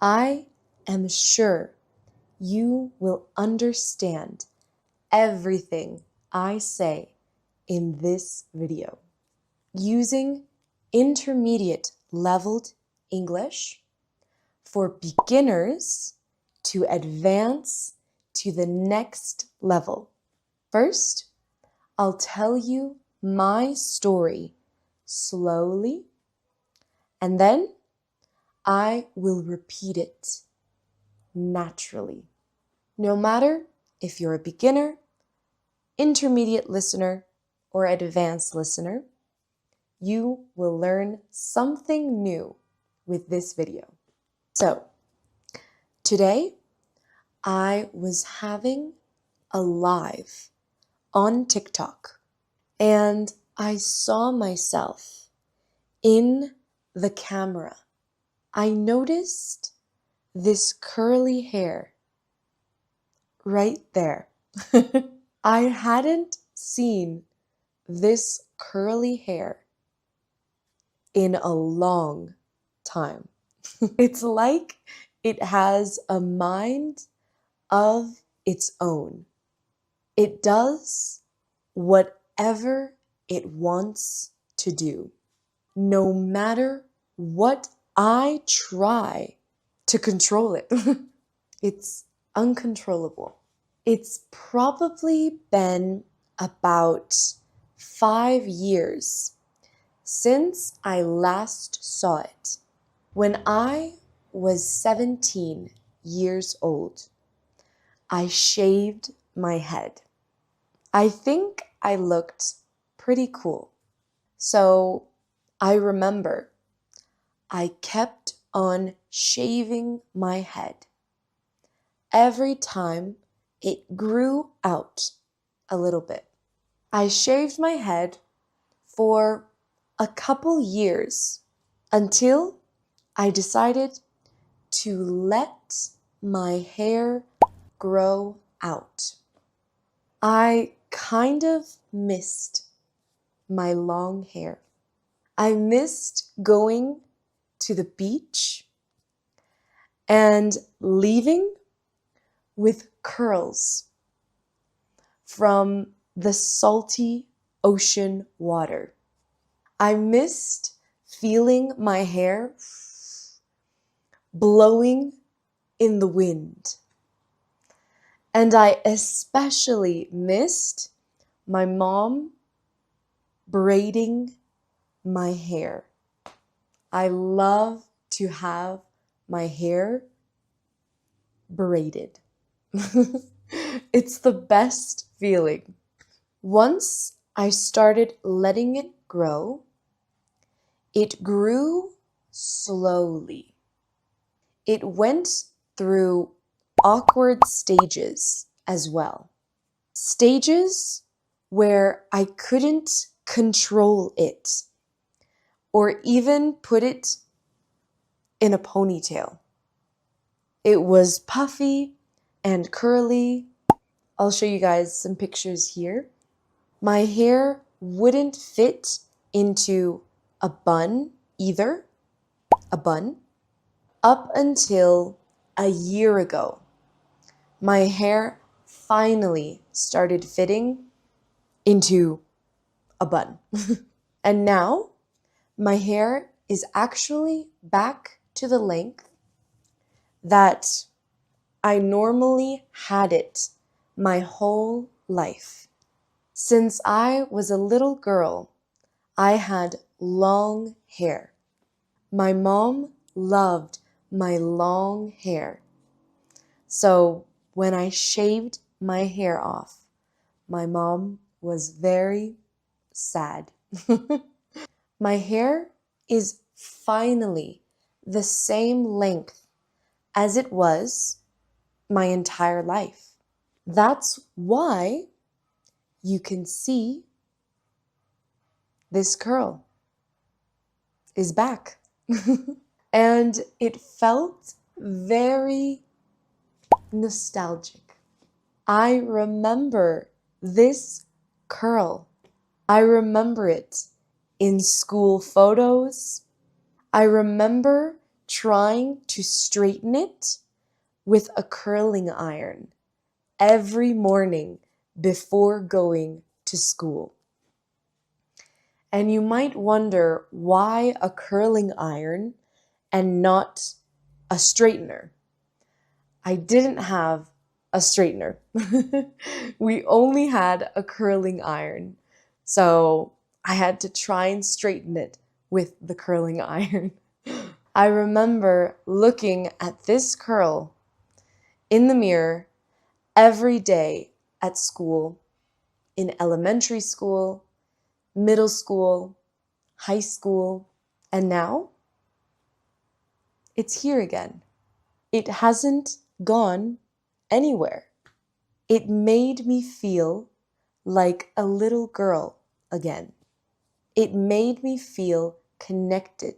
I am sure you will understand everything I say in this video. Using intermediate leveled English for beginners to advance to the next level. First, I'll tell you my story slowly, and then I will repeat it naturally. No matter if you're a beginner, intermediate listener, or advanced listener, you will learn something new with this video. So, today I was having a live on TikTok and I saw myself in the camera. I noticed this curly hair right there. I hadn't seen this curly hair in a long time. It's like it has a mind of its own. It does whatever it wants to do, no matter what I try to control it. It's uncontrollable. It's probably been about 5 years since I last saw it. When I was 17 years old, I shaved my head. I think I looked pretty cool. So I remember I kept on shaving my head every time it grew out a little bit. I shaved my head for a couple years until I decided to let my hair grow out. I kind of missed my long hair. I missed going to the beach and leaving with curls from the salty ocean water. I missed feeling my hair blowing in the wind. And I especially missed my mom braiding my hair. I love to have my hair braided. It's the best feeling. Once I started letting it grow, it grew slowly. It went through awkward stages as well. Stages where I couldn't control it or even put it in a ponytail. It was puffy and curly. I'll show you guys some pictures here. My hair wouldn't fit into a bun either, up until a year ago. My hair finally started fitting into a bun. And now my hair is actually back to the length that I normally had it my whole life. Since I was a little girl, I had long hair. My mom loved my long hair. So when I shaved my hair off, my mom was very sad. My hair is finally the same length as it was my entire life. That's why you can see this curl is back. And it felt very nostalgic. I remember this curl. I remember it in school photos. I remember trying to straighten it with a curling iron every morning before going to school. And you might wonder why a curling iron and not a straightener. I didn't have a straightener. We only had a curling iron. So I had to try and straighten it with the curling iron. I remember looking at this curl in the mirror every day at school, in elementary school, middle school, high school, and now it's here again. It hasn't gone anywhere. It made me feel like a little girl again. It made me feel connected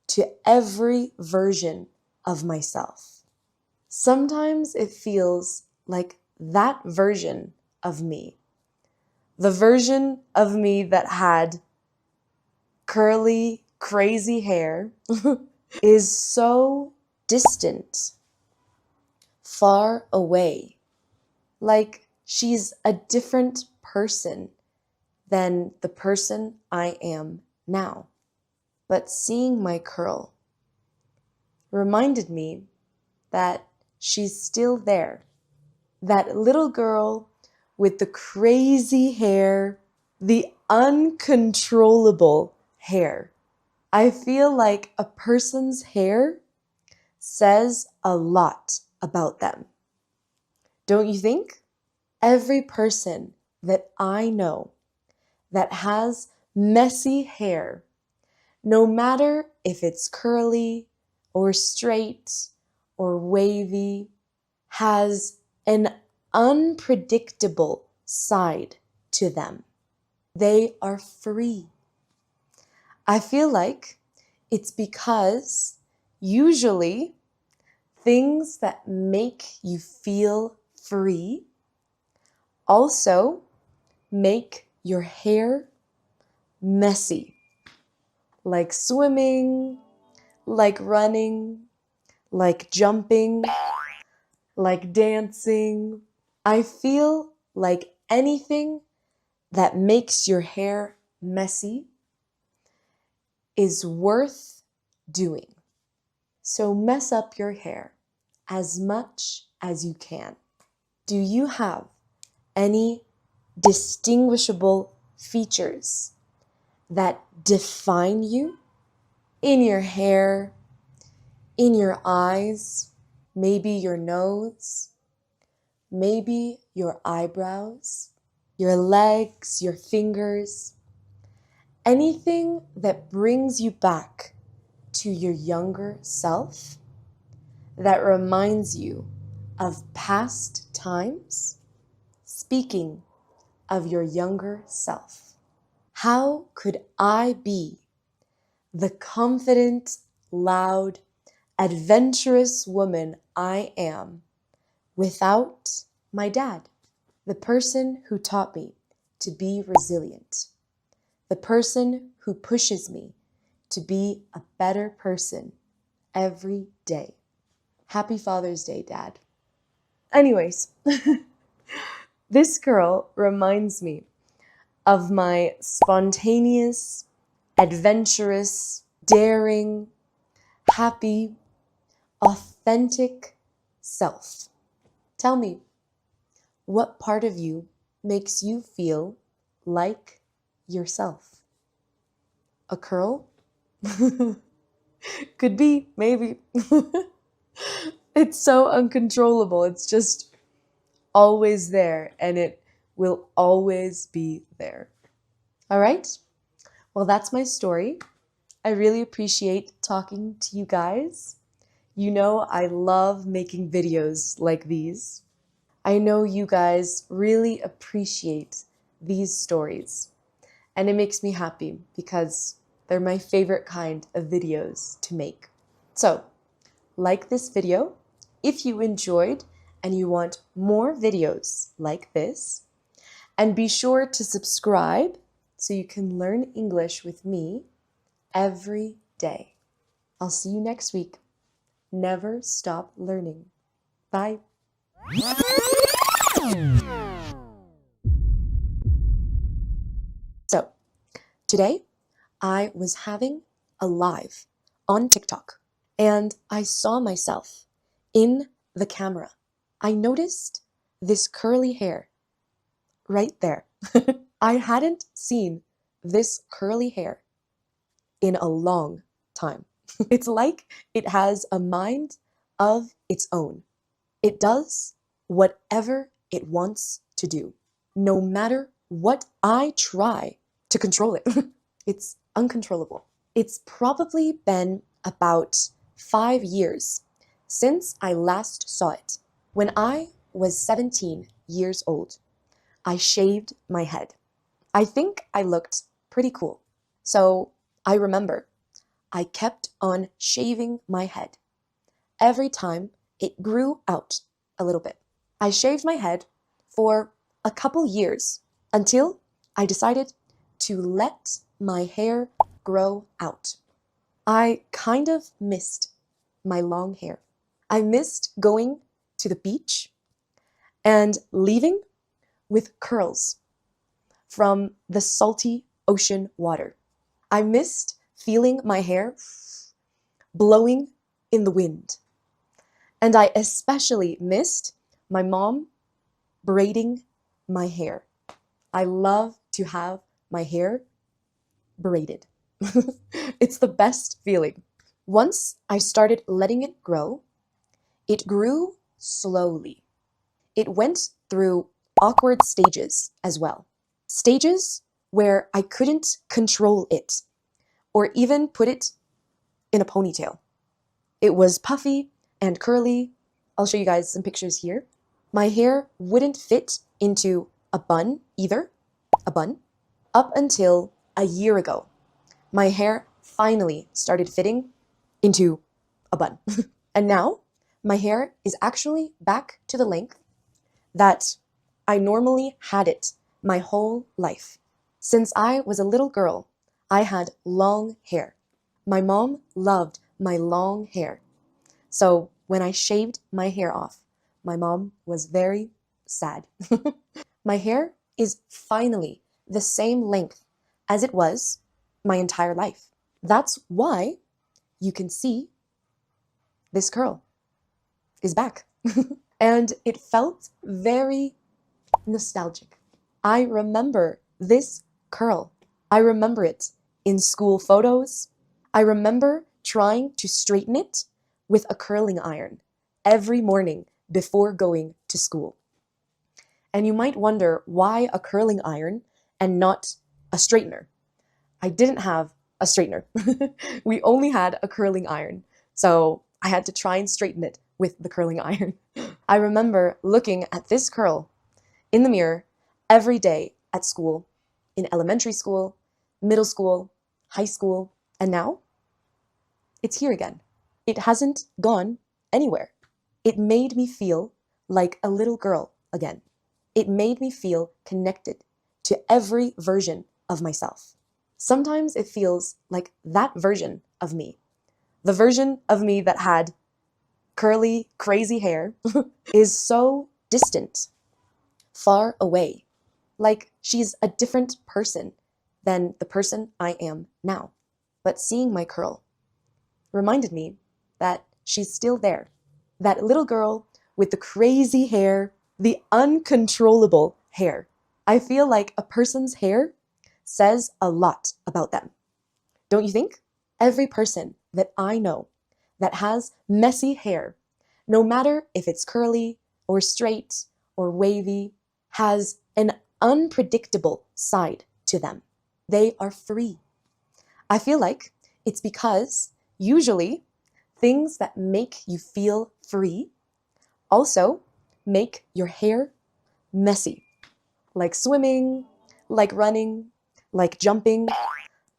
to every version of myself. Sometimes it feels like that version of me, the version of me that had curly, crazy hair, is so distant, far away, like she's a different person than the person I am now. But seeing my curl reminded me that she's still there. That little girl with the crazy hair, the uncontrollable hair. I feel like a person's hair says a lot about them. Don't you think? Every person that I know that has messy hair, no matter if it's curly or straight or wavy, has an unpredictable side to them. They are free. I feel like it's because usually things that make you feel free also make your hair messy, like swimming, like running, like jumping, like dancing. I feel like anything that makes your hair messy is worth doing. So mess up your hair as much as you can. Do you have any distinguishable features that define you in your hair, in your eyes, maybe your nose, maybe your eyebrows, your legs, your fingers, anything that brings you back to your younger self, that reminds you of past times? Speaking of your younger self, how could I be the confident, loud, adventurous woman I am without my dad, the person who taught me to be resilient, the person who pushes me to be a better person every day? Happy Father's Day, Dad. Anyways, this girl reminds me of my spontaneous, adventurous, daring, happy, authentic self. Tell me, what part of you makes you feel like yourself? A curl? Could be, maybe. It's so uncontrollable. It's just always there, and it will always be there. All right? Well, that's my story. I really appreciate talking to you guys. You know, I love making videos like these. I know you guys really appreciate these stories, and it makes me happy because they're my favorite kind of videos to make. So, like this video if you enjoyed and you want more videos like this, and be sure to subscribe so you can learn English with me every day. I'll see you next week. never stop learning. Bye. So, today I was having a live on TikTok and I saw myself in the camera. I noticed this curly hair right there. I hadn't seen this curly hair in a long time. It's like it has a mind of its own. It does whatever it wants to do, no matter what I try to control it. It's uncontrollable. It's probably been about 5 years since I last saw it. When I was 17 years old, I shaved my head. I think I looked pretty cool. So I remember I kept on shaving my head every time it grew out a little bit. I shaved my head for a couple years until I decided to let my hair grow out. I kind of missed my long hair. I missed going to the beach and leaving with curls from the salty ocean water. I missed feeling my hair blowing in the wind. And I especially missed my mom braiding my hair. I love to have my hair braided. It's the best feeling. Once I started letting it grow, it grew slowly. It went through awkward stages as well. Stages where I couldn't control it or even put it in a ponytail. It was puffy and curly. I'll show you guys some pictures here. My hair wouldn't fit into a bun either, up until a year ago. My hair finally started fitting into a bun. And now my hair is actually back to the length that I normally had it my whole life. Since I was a little girl, I had long hair. My mom loved my long hair. So when I shaved my hair off, my mom was very sad. My hair is finally the same length as it was my entire life. That's why you can see this curl is back. And it felt very nostalgic. I remember this curl. I remember it in school photos. I remember trying to straighten it with a curling iron every morning before going to school. And you might wonder why a curling iron and not a straightener. I didn't have a straightener. We only had a curling iron. So I had to try and straighten it with the curling iron. I remember looking at this curl in the mirror every day at school, in elementary school, middle school, high school, and now it's here again. It hasn't gone anywhere. It made me feel like a little girl again. It made me feel connected to every version of myself. Sometimes it feels like that version of me, the version of me that had curly, crazy hair, is so distant, far away, like she's a different person than the person I am now. But seeing my curl reminded me that she's still there. That little girl with the crazy hair, the uncontrollable hair. I feel like a person's hair says a lot about them. Don't you think? Every person that I know that has messy hair, no matter if it's curly or straight or wavy, has an unpredictable side to them. They are free. I feel like it's because usually things that make you feel free also make your hair messy, like swimming, like running, like jumping,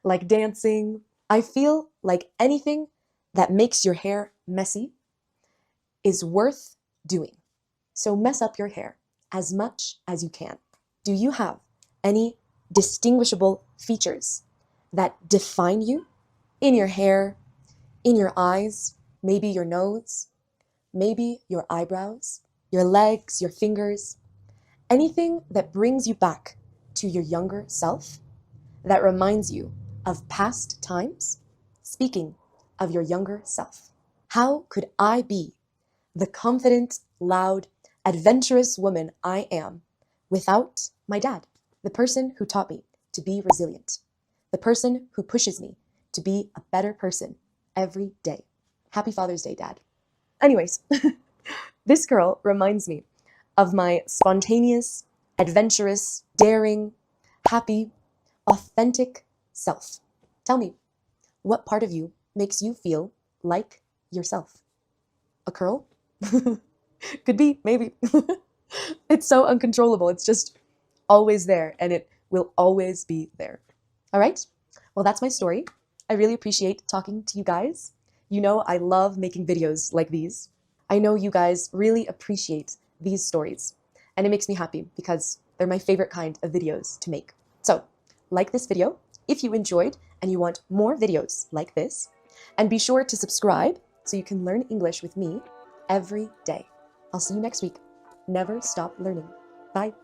like dancing. I feel like anything that makes your hair messy is worth doing. So mess up your hair as much as you can. Do you have any distinguishable features that define you in your hair, in your eyes, maybe your nose, maybe your eyebrows, your legs, your fingers, anything that brings you back to your younger self, that reminds you of past times, speaking of your younger self. How could I be the confident, loud, adventurous woman I am without my dad, the person who taught me to be resilient, the person who pushes me to be a better person every day? Happy Father's Day, Dad. Anyways, this girl reminds me of my spontaneous, adventurous, daring, happy, authentic self. Tell me, what part of you makes you feel like yourself? A curl? Could be, maybe. It's so uncontrollable. It's just always there, and it will always be there. All right? Well, that's my story. I really appreciate talking to you guys. You know, I love making videos like these. I know you guys really appreciate these stories, and it makes me happy because they're my favorite kind of videos to make. So, like this video if you enjoyed and you want more videos like this, and be sure to subscribe so you can learn English with me every day. I'll see you next week. Never stop learning. Bye.